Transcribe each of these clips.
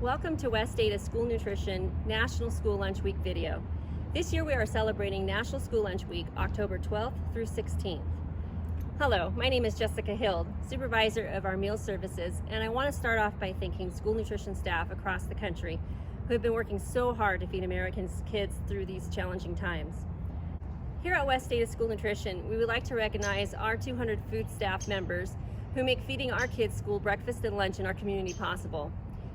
Welcome to West Ada School Nutrition National School Lunch Week video. This year we are celebrating National School Lunch Week, October 12th through 16th. Hello, my name is Jessica Hild, Supervisor of our Meal Services, and I want to start off by thanking school nutrition staff across the country who have been working so hard to feed Americans' kids through these challenging times. Here at West Ada School Nutrition, we would like to recognize our 200 food staff members who make feeding our kids school breakfast and lunch in our community possible.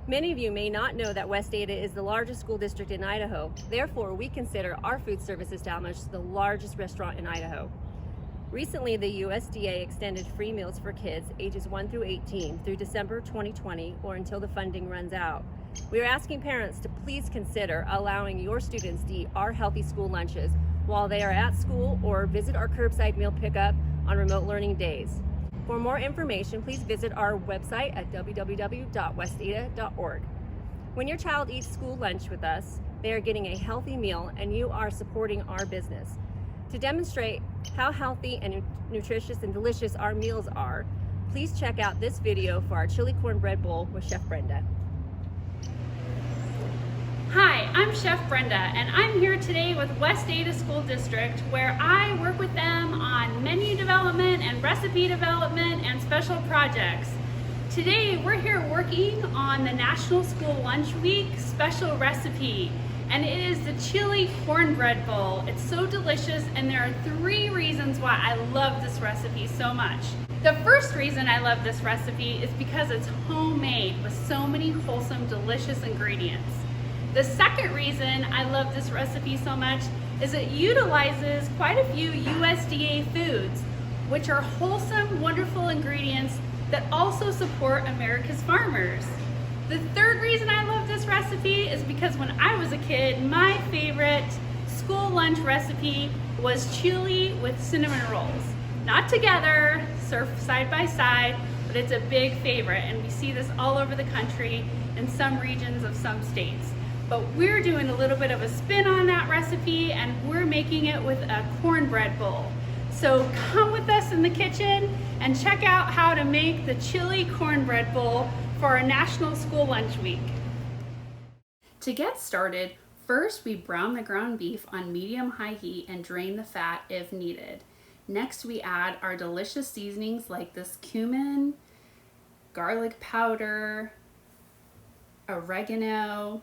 Many of you may not know that West Ada is the largest school district in Idaho. Therefore, we consider our food service establishment the largest restaurant in Idaho. Recently, the USDA extended free meals for kids ages 1 through 18 through December 2020 or until the funding runs out. We are asking parents to please consider allowing your students to eat our healthy school lunches while they are at school or visit our curbside meal pickup on remote learning days. For more information, please visit our website at www.westada.org. When your child eats school lunch with us, they are getting a healthy meal and you are supporting our business. To demonstrate how healthy and nutritious and delicious our meals are, please check out this video for our chili cornbread bowl with Chef Brenda. Hi, I'm Chef Brenda, and I'm here today with West Ada School District, where I work with them on menu development and recipe development and special projects. Today, we're here working on the National School Lunch Week special recipe, and it is the chili cornbread bowl. It's so delicious, and there are 3 reasons why I love this recipe so much. The first reason I love this recipe is because it's homemade with so many wholesome, delicious ingredients. The second reason I love this recipe so much is it utilizes quite a few USDA foods, which are wholesome, wonderful ingredients that also support America's farmers. The third reason I love this recipe is because when I was a kid, my favorite school lunch recipe was chili with cinnamon rolls. Not together, served side by side, but it's a big favorite, and we see this all over the country in some regions of some states. But we're doing a little bit of a spin on that recipe, and we're making it with a cornbread bowl. So come with us in the kitchen and check out how to make the chili cornbread bowl for our National School Lunch Week. To get started, first we brown the ground beef on medium-high heat and drain the fat if needed. Next we add our delicious seasonings like this cumin, garlic powder, oregano,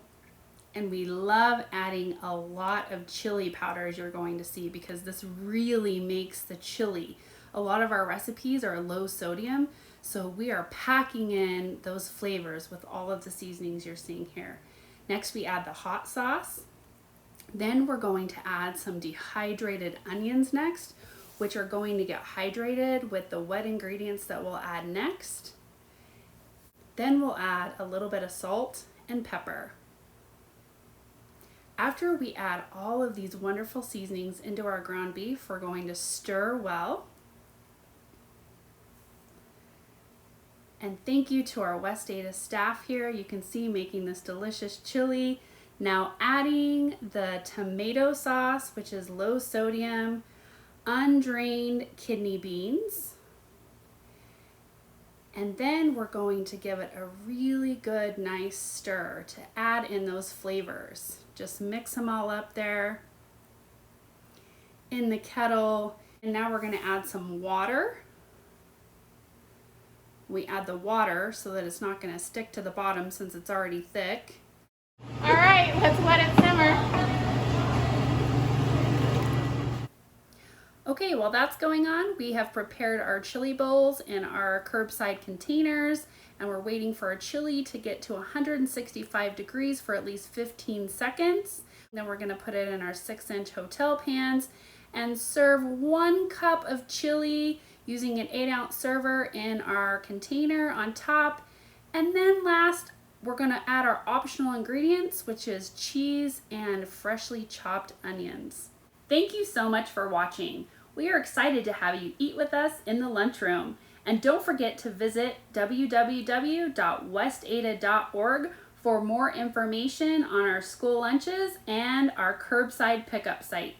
and we love adding a lot of chili powder, as you're going to see, because this really makes the chili. A lot of our recipes are low sodium, so we are packing in those flavors with all of the seasonings you're seeing here. Next, we add the hot sauce. Then we're going to add some dehydrated onions next, which are going to get hydrated with the wet ingredients that we'll add next. Then we'll add a little bit of salt and pepper. After we add all of these wonderful seasonings into our ground beef, we're going to stir well. And thank you to our West Ada staff here. You can see making this delicious chili. Now adding the tomato sauce, which is low sodium, undrained kidney beans. And then we're going to give it a really good, nice stir to add in those flavors. Just mix them all up there in the kettle. And now we're going to add some water. We add the water so that it's not going to stick to the bottom since it's already thick. All right, let's let it simmer. Okay, while that's going on, we have prepared our chili bowls in our curbside containers, and we're waiting for our chili to get to 165 degrees for at least 15 seconds. Then we're gonna put it in our 6-inch hotel pans and serve 1 cup of chili using an 8-ounce server in our container on top. And then last, we're gonna add our optional ingredients, which is cheese and freshly chopped onions. Thank you so much for watching. We are excited to have you eat with us in the lunchroom. And don't forget to visit www.westada.org for more information on our school lunches and our curbside pickup site.